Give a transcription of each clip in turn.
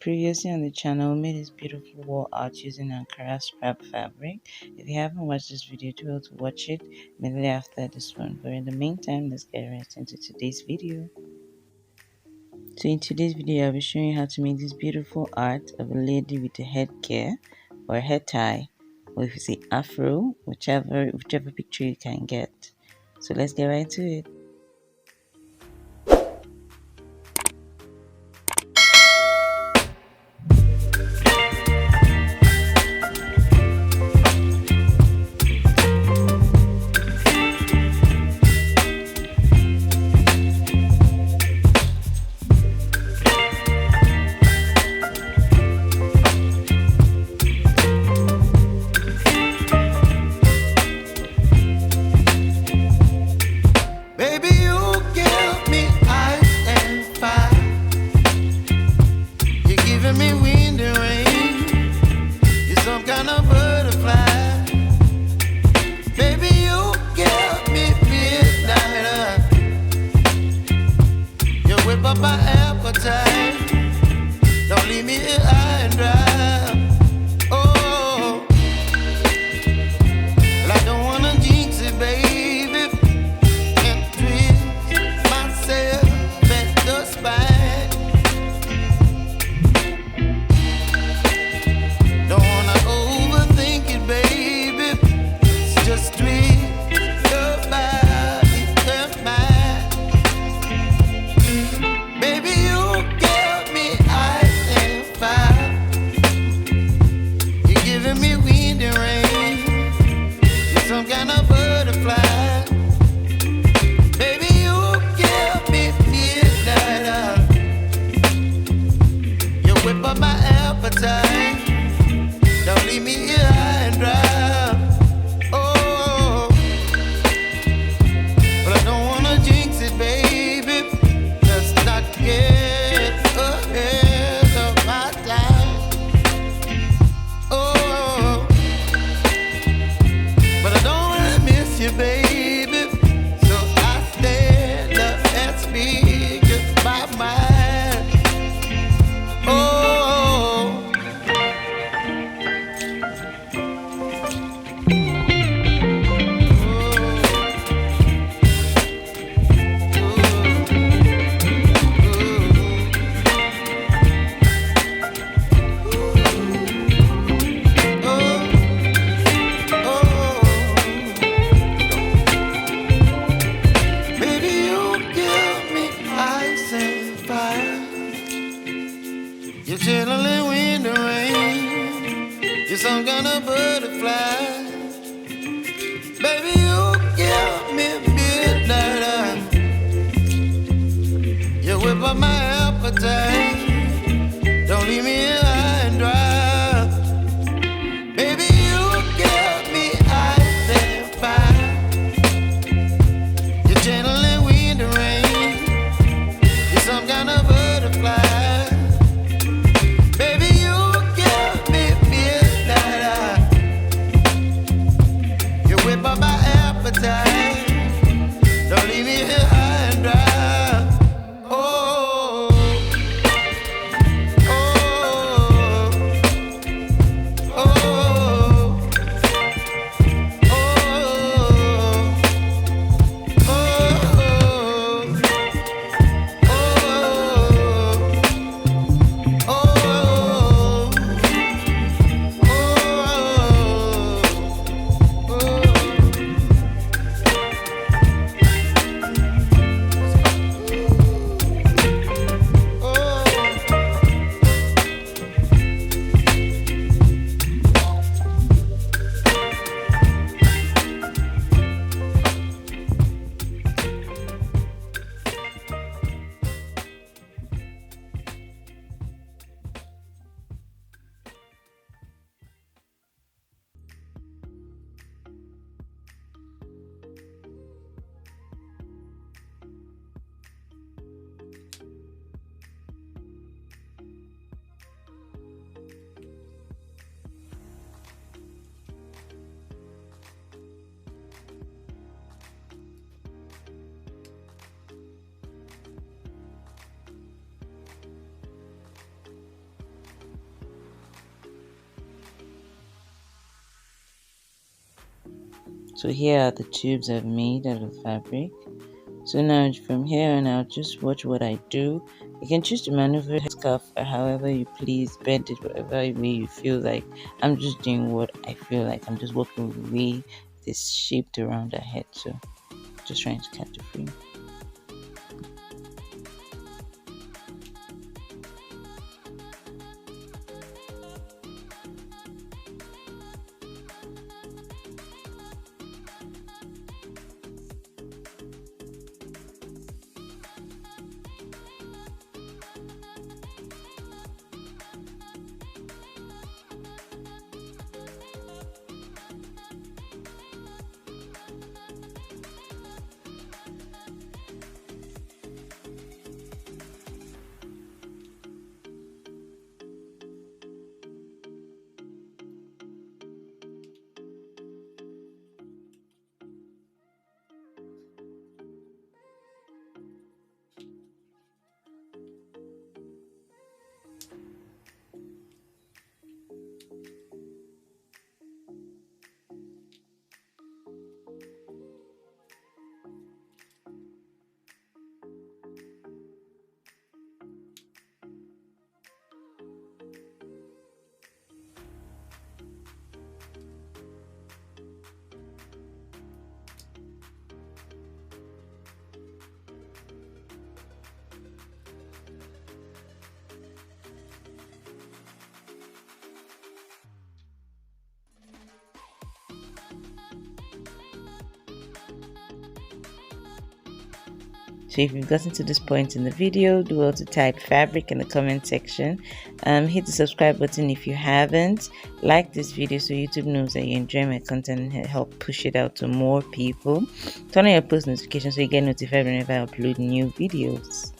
previously on the channel, we made this beautiful wall art using Ankara scrap fabric. If you haven't watched this video, do well to watch it immediately after this one. But in the meantime, let's get right into today's video. So in today's video, I'll be showing you how to make this beautiful art of a lady with a headgear or a head tie, or if you say afro, whichever picture you can get. So let's get right to it. Up my appetite. Don't leave me here high and dry. Oh, well, I don't wanna jinx it, baby, and twist myself at the spine. Don't wanna overthink it, baby. It's just twist your body and mine. But my appetite, don't leave me here high and dry. Oh, but I don't wanna jinx it, baby. Let's not get ahead of my time. Oh, but I don't wanna miss you, baby. So I stand up and speak just my mind. You're chilling in the rain. You're some kind of butterfly. Baby, you give me midnight. You whip up my appetite. Don't leave me here high and dry. Baby, you give me ice and fire. You're channeling wind and rain. You're some kind of butterfly. But my appetite, don't leave me here high and dry. Oh, So here are the tubes I've made out of fabric. So now from here on out, just watch what I do. You can choose to maneuver the scarf however you please, bend it whatever way you feel like. I'm just doing what I feel like. I'm just working with the way it's shaped around her head. So just trying to catch the frame. So if you've gotten to this point in the video, do well to type fabric in the comment section. Hit the subscribe button if you haven't. Like this video so YouTube knows that you enjoy my content and help push it out to more people. Turn on your post notifications so you get notified whenever I upload new videos.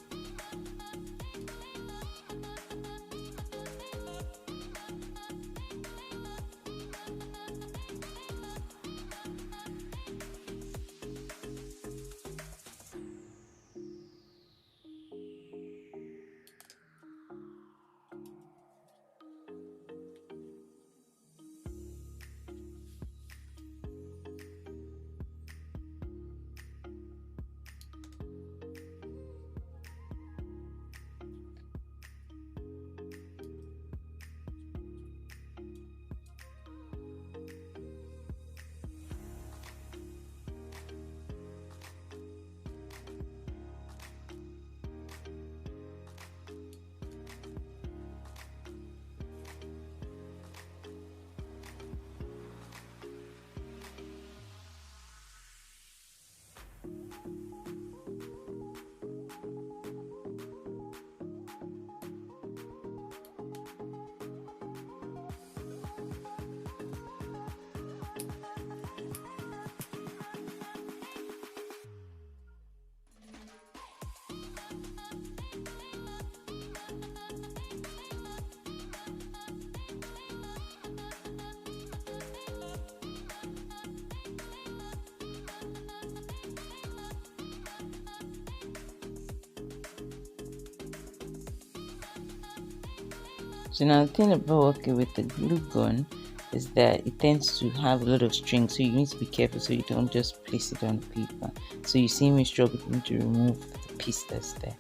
So now the thing about working with the glue gun is that it tends to have a lot of string, so you need to be careful so you don't just place it on the paper. So you see me struggling to remove the piece that's there.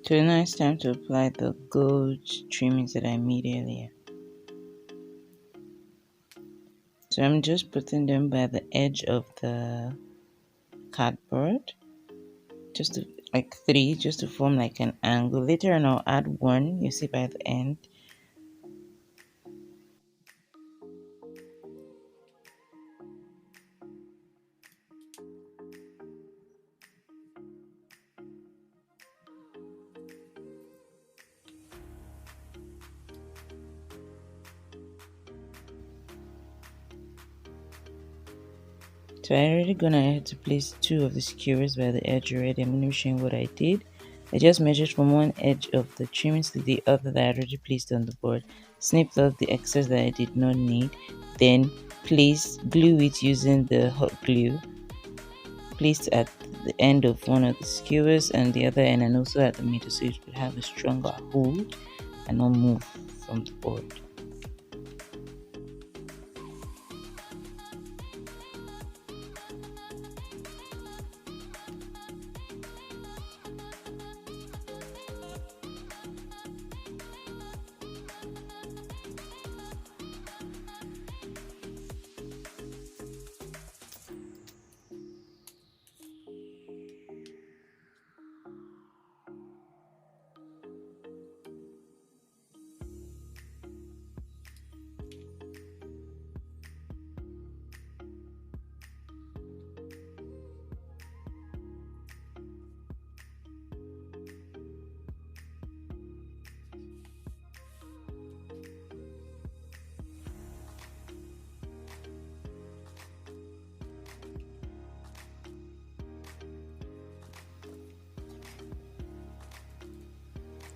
So now it's time to apply the gold trimmings that I made earlier. So I'm just putting them by the edge of the cardboard, just to, like 3, just to form like an angle. Later on I'll add 1, you see by the end. So I already gone ahead to place 2 of the skewers by the edge already. I'm going to be showing what I did. I just measured from one edge of the trimmings to the other that I already placed on the board, snipped off the excess that I did not need, then glue it using the hot glue, placed at the end of one of the skewers and the other end, and also at the middle so it could have a stronger hold. and not move from the board.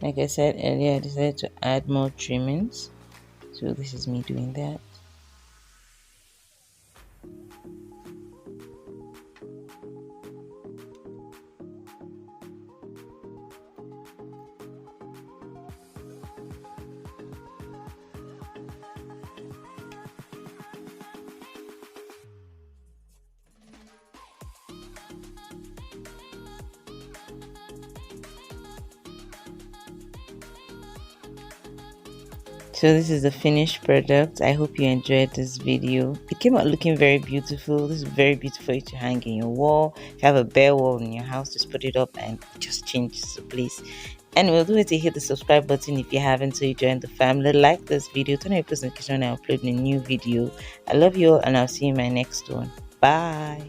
Like I said earlier, I decided to add more trimmings. So this is me doing that. So this is the finished product. I hope you enjoyed this video. It came out looking very beautiful. This is very beautiful for you to hang in your wall. If you have a bare wall in your house, just put it up and it just changes the place. Anyway, don't forget to hit the subscribe button if you haven't, so you join the family. Like this video, turn on your post notification when I upload a new video. I love you all, and I'll see you in my next one. Bye.